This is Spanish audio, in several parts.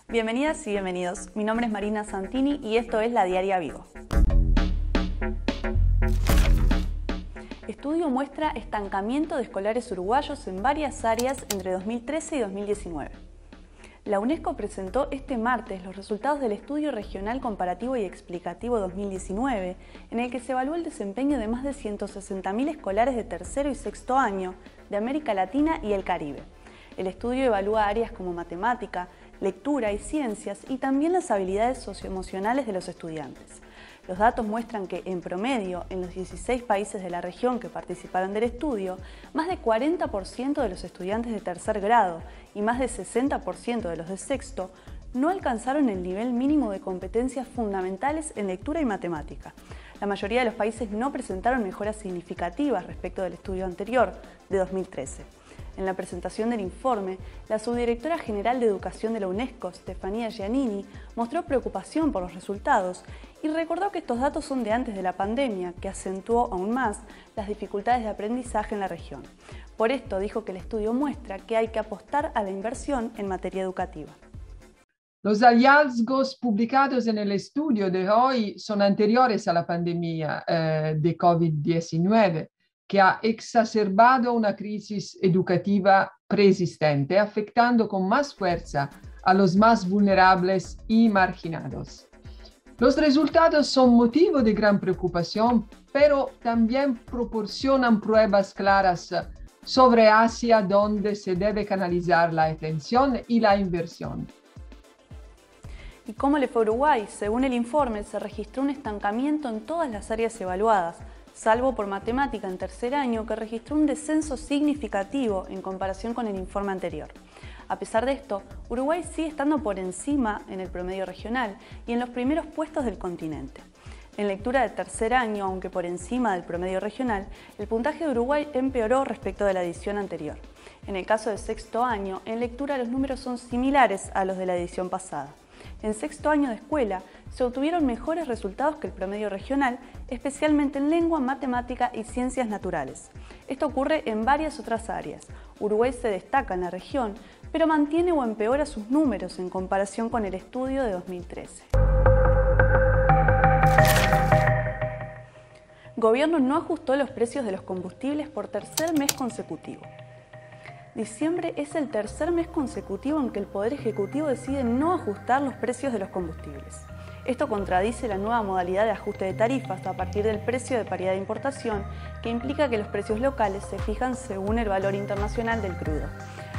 Bienvenidas y bienvenidos. Mi nombre es Marina Santini y esto es La Diaria Vigo. Estudio muestra estancamiento de escolares uruguayos en varias áreas entre 2013 y 2019. La UNESCO presentó este martes los resultados del Estudio Regional Comparativo y Explicativo 2019, en el que se evaluó el desempeño de más de 160.000 escolares de tercero y sexto año de América Latina y el Caribe. El estudio evalúa áreas como matemática, lectura y ciencias y también las habilidades socioemocionales de los estudiantes. Los datos muestran que, en promedio, en los 16 países de la región que participaron del estudio, más de 40% de los estudiantes de tercer grado y más de 60% de los de sexto no alcanzaron el nivel mínimo de competencias fundamentales en lectura y matemática. La mayoría de los países no presentaron mejoras significativas respecto del estudio anterior, de 2013. En la presentación del informe, la subdirectora general de Educación de la UNESCO, Stefania Giannini, mostró preocupación por los resultados y recordó que estos datos son de antes de la pandemia, que acentuó aún más las dificultades de aprendizaje en la región. Por esto dijo que el estudio muestra que hay que apostar a la inversión en materia educativa. Los hallazgos publicados en el estudio de hoy son anteriores a la pandemia de COVID-19, que ha exacerbado una crisis educativa preexistente, afectando con más fuerza a los más vulnerables y marginados. Los resultados son motivo de gran preocupación, pero también proporcionan pruebas claras sobre hacia dónde se debe canalizar la atención y la inversión. ¿Y cómo le fue a Uruguay? Según el informe, se registró un estancamiento en todas las áreas evaluadas, salvo por matemática en tercer año, que registró un descenso significativo en comparación con el informe anterior. A pesar de esto, Uruguay sigue estando por encima en el promedio regional y en los primeros puestos del continente. En lectura de tercer año, aunque por encima del promedio regional, el puntaje de Uruguay empeoró respecto de la edición anterior. En el caso de sexto año, en lectura los números son similares a los de la edición pasada. En sexto año de escuela se obtuvieron mejores resultados que el promedio regional, especialmente en lengua, matemática y ciencias naturales. Esto ocurre en varias otras áreas. Uruguay se destaca en la región, pero mantiene o empeora sus números en comparación con el estudio de 2013. Gobierno no ajustó los precios de los combustibles por tercer mes consecutivo. Diciembre es el tercer mes consecutivo en que el Poder Ejecutivo decide no ajustar los precios de los combustibles. Esto contradice la nueva modalidad de ajuste de tarifas a partir del precio de paridad de importación, que implica que los precios locales se fijan según el valor internacional del crudo.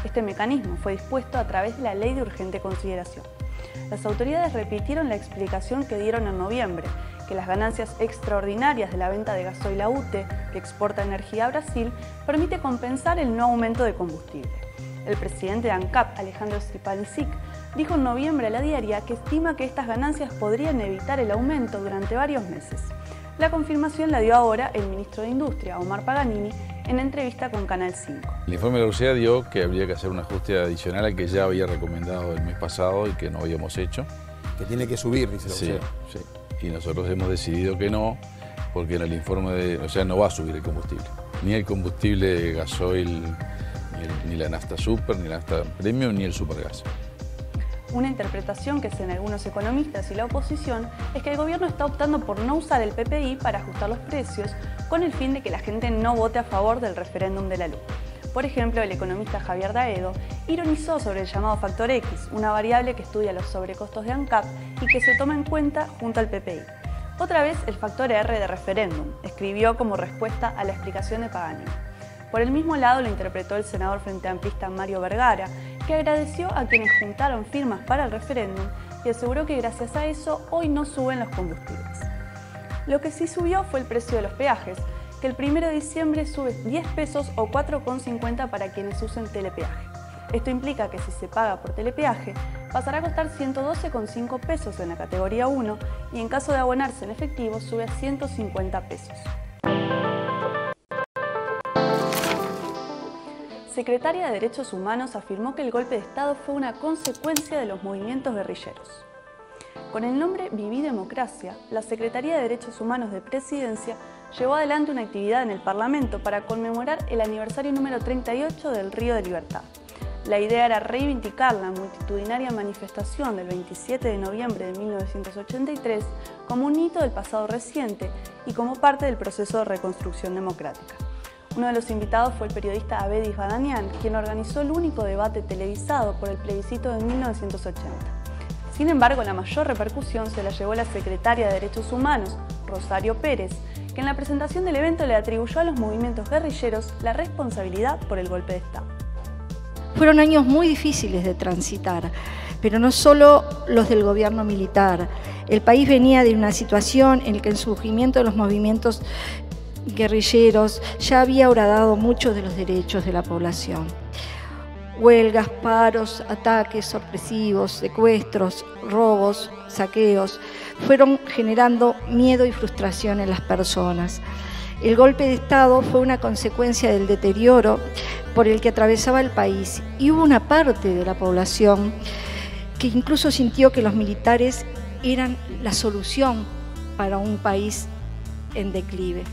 Este mecanismo fue dispuesto a través de la Ley de Urgente Consideración. Las autoridades repitieron la explicación que dieron en noviembre, que las ganancias extraordinarias de la venta de gasoil a UTE, que exporta energía a Brasil, permite compensar el no aumento de combustible. El presidente de ANCAP, Alejandro Stepaniczyk, dijo en noviembre a La Diaria que estima que estas ganancias podrían evitar el aumento durante varios meses. La confirmación la dio ahora el ministro de Industria, Omar Paganini, en entrevista con Canal 5. El informe de la UCEA dio que habría que hacer un ajuste adicional al que ya había recomendado el mes pasado y que no habíamos hecho. Que tiene que subir, dice la UCEA. Sí. Y nosotros hemos decidido que no, porque en el informe no va a subir el combustible. Ni el combustible de gasoil, ni la nafta super, ni la nafta premium, ni el supergas. Una interpretación que hacen algunos economistas y la oposición es que el gobierno está optando por no usar el PPI para ajustar los precios con el fin de que la gente no vote a favor del referéndum de la luz. Por ejemplo, el economista Javier Daedo ironizó sobre el llamado factor X, una variable que estudia los sobrecostos de ANCAP y que se toma en cuenta junto al PPI. Otra vez, el factor R de referéndum, escribió como respuesta a la explicación de Paganini. Por el mismo lado lo interpretó el senador frente amplista Mario Vergara, que agradeció a quienes juntaron firmas para el referéndum y aseguró que gracias a eso hoy no suben los combustibles. Lo que sí subió fue el precio de los peajes, que el 1 de diciembre sube 10 pesos o 4,50 para quienes usen telepeaje. Esto implica que si se paga por telepeaje, pasará a costar 112,5 pesos en la categoría 1 y en caso de abonarse en efectivo sube a 150 pesos. Secretaria de Derechos Humanos afirmó que el golpe de Estado fue una consecuencia de los movimientos guerrilleros. Con el nombre Viví Democracia, la Secretaría de Derechos Humanos de Presidencia llevó adelante una actividad en el Parlamento para conmemorar el aniversario número 38 del Río de Libertad. La idea era reivindicar la multitudinaria manifestación del 27 de noviembre de 1983 como un hito del pasado reciente y como parte del proceso de reconstrucción democrática. Uno de los invitados fue el periodista Abedis Badanian, quien organizó el único debate televisado por el plebiscito de 1980. Sin embargo, la mayor repercusión se la llevó la secretaria de Derechos Humanos, Rosario Pérez, que en la presentación del evento le atribuyó a los movimientos guerrilleros la responsabilidad por el golpe de Estado. Fueron años muy difíciles de transitar, pero no solo los del gobierno militar. El país venía de una situación en la que el surgimiento de los movimientos guerrilleros ya había horadado muchos de los derechos de la población. Huelgas, paros, ataques sorpresivos, secuestros, robos, saqueos, fueron generando miedo y frustración en las personas. El golpe de Estado fue una consecuencia del deterioro por el que atravesaba el país y hubo una parte de la población que incluso sintió que los militares eran la solución para un país en declive.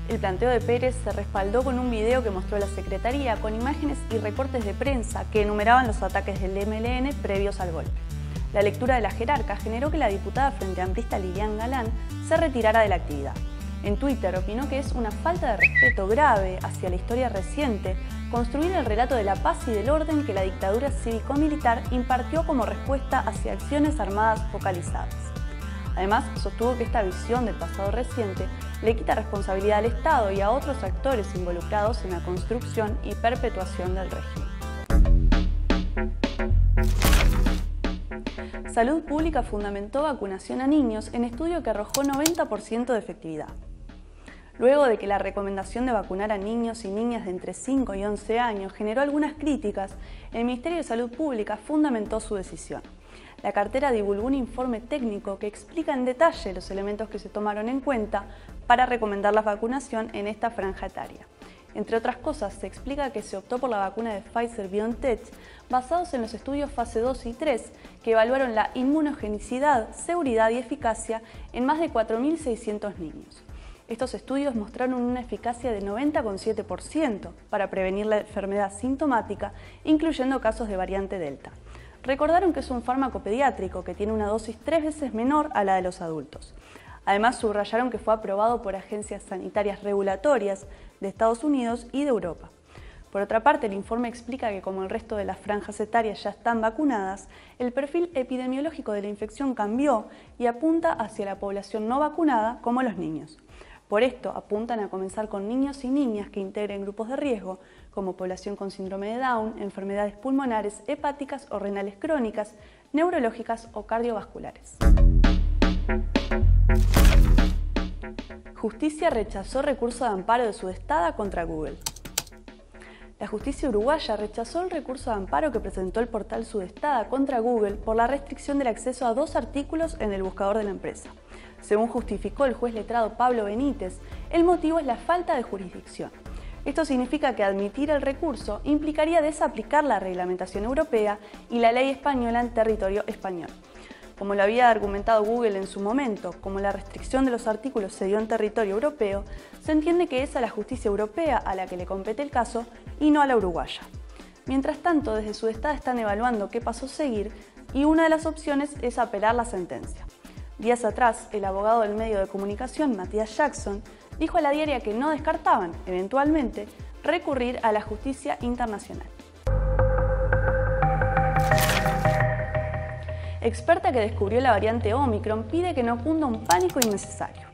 El planteo de Pérez se respaldó con un video que mostró la Secretaría con imágenes y recortes de prensa que enumeraban los ataques del MLN previos al golpe. La lectura de la jerarca generó que la diputada frente amplista Lilian Galán se retirara de la actividad. En Twitter opinó que es una falta de respeto grave hacia la historia reciente construir el relato de la paz y del orden que la dictadura cívico-militar impartió como respuesta hacia acciones armadas focalizadas. Además, sostuvo que esta visión del pasado reciente le quita responsabilidad al Estado y a otros actores involucrados en la construcción y perpetuación del régimen. Salud Pública fundamentó vacunación a niños en estudio que arrojó 90% de efectividad. Luego de que la recomendación de vacunar a niños y niñas de entre 5 y 11 años generó algunas críticas, el Ministerio de Salud Pública fundamentó su decisión. La cartera divulgó un informe técnico que explica en detalle los elementos que se tomaron en cuenta para recomendar la vacunación en esta franja etaria. Entre otras cosas, se explica que se optó por la vacuna de Pfizer-BioNTech basados en los estudios fase 2 y 3 que evaluaron la inmunogenicidad, seguridad y eficacia en más de 4.600 niños. Estos estudios mostraron una eficacia de 90,7% para prevenir la enfermedad sintomática, incluyendo casos de variante Delta. Recordaron que es un fármaco pediátrico que tiene una dosis 3 veces menor a la de los adultos. Además, subrayaron que fue aprobado por agencias sanitarias regulatorias de Estados Unidos y de Europa. Por otra parte, el informe explica que como el resto de las franjas etarias ya están vacunadas, el perfil epidemiológico de la infección cambió y apunta hacia la población no vacunada como los niños. Por esto, apuntan a comenzar con niños y niñas que integren grupos de riesgo, como población con síndrome de Down, enfermedades pulmonares, hepáticas o renales crónicas, neurológicas o cardiovasculares. Justicia rechazó recurso de amparo de Sudestada contra Google. La justicia uruguaya rechazó el recurso de amparo que presentó el portal Sudestada contra Google por la restricción del acceso a 2 artículos en el buscador de la empresa. Según justificó el juez letrado Pablo Benítez, el motivo es la falta de jurisdicción. Esto significa que admitir el recurso implicaría desaplicar la reglamentación europea y la ley española en territorio español. Como lo había argumentado Google en su momento, como la restricción de los artículos se dio en territorio europeo, se entiende que es a la justicia europea a la que le compete el caso y no a la uruguaya. Mientras tanto, desde Sudestada están evaluando qué paso seguir y una de las opciones es apelar la sentencia. Días atrás, el abogado del medio de comunicación, Matías Jackson, dijo a la diaria que no descartaban, eventualmente, recurrir a la justicia internacional. Experta que descubrió la variante Omicron pide que no cunda un pánico innecesario.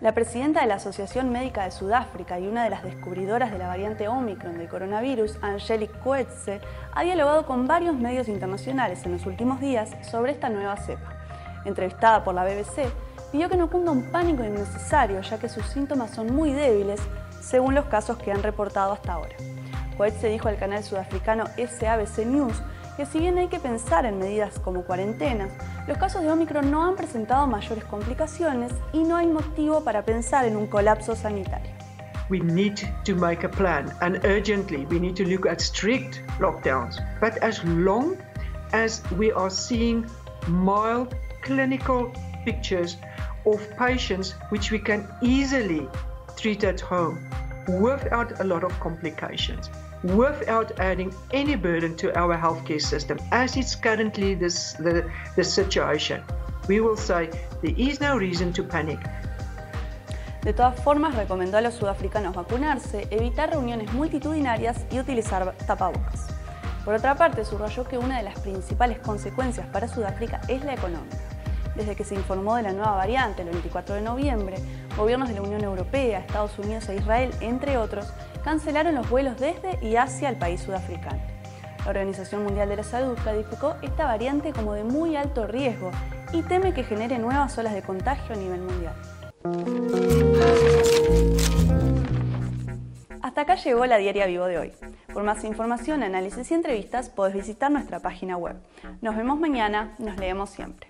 La presidenta de la Asociación Médica de Sudáfrica y una de las descubridoras de la variante Omicron del coronavirus, Angelique Coetzee, ha dialogado con varios medios internacionales en los últimos días sobre esta nueva cepa. Entrevistada por la BBC, pidió que no cunda un pánico innecesario, ya que sus síntomas son muy débiles, según los casos que han reportado hasta ahora. Coetzee dijo al canal sudafricano SABC News que si bien hay que pensar en medidas como cuarentenas, los casos de Omicron no han presentado mayores complicaciones y no hay motivo para pensar en un colapso sanitario. We need to make a plan, and urgently we need to look at strict lockdowns. But as long as we are seeing mild clinical pictures of patients which we can easily treat at home without a lot of complications, without adding any burden to our healthcare system, as it's currently the situation. We will say there is no reason to panic. De todas formas, recomendó a los sudafricanos vacunarse, evitar reuniones multitudinarias y utilizar tapabocas. Por otra parte, subrayó que una de las principales consecuencias para Sudáfrica es la económica. Desde que se informó de la nueva variante el 24 de noviembre, gobiernos de la Unión Europea, Estados Unidos e Israel, entre otros, cancelaron los vuelos desde y hacia el país sudafricano. La Organización Mundial de la Salud calificó esta variante como de muy alto riesgo y teme que genere nuevas olas de contagio a nivel mundial. Hasta acá llegó la Diaria Vivo de hoy. Por más información, análisis y entrevistas podés visitar nuestra página web. Nos vemos mañana, nos leemos siempre.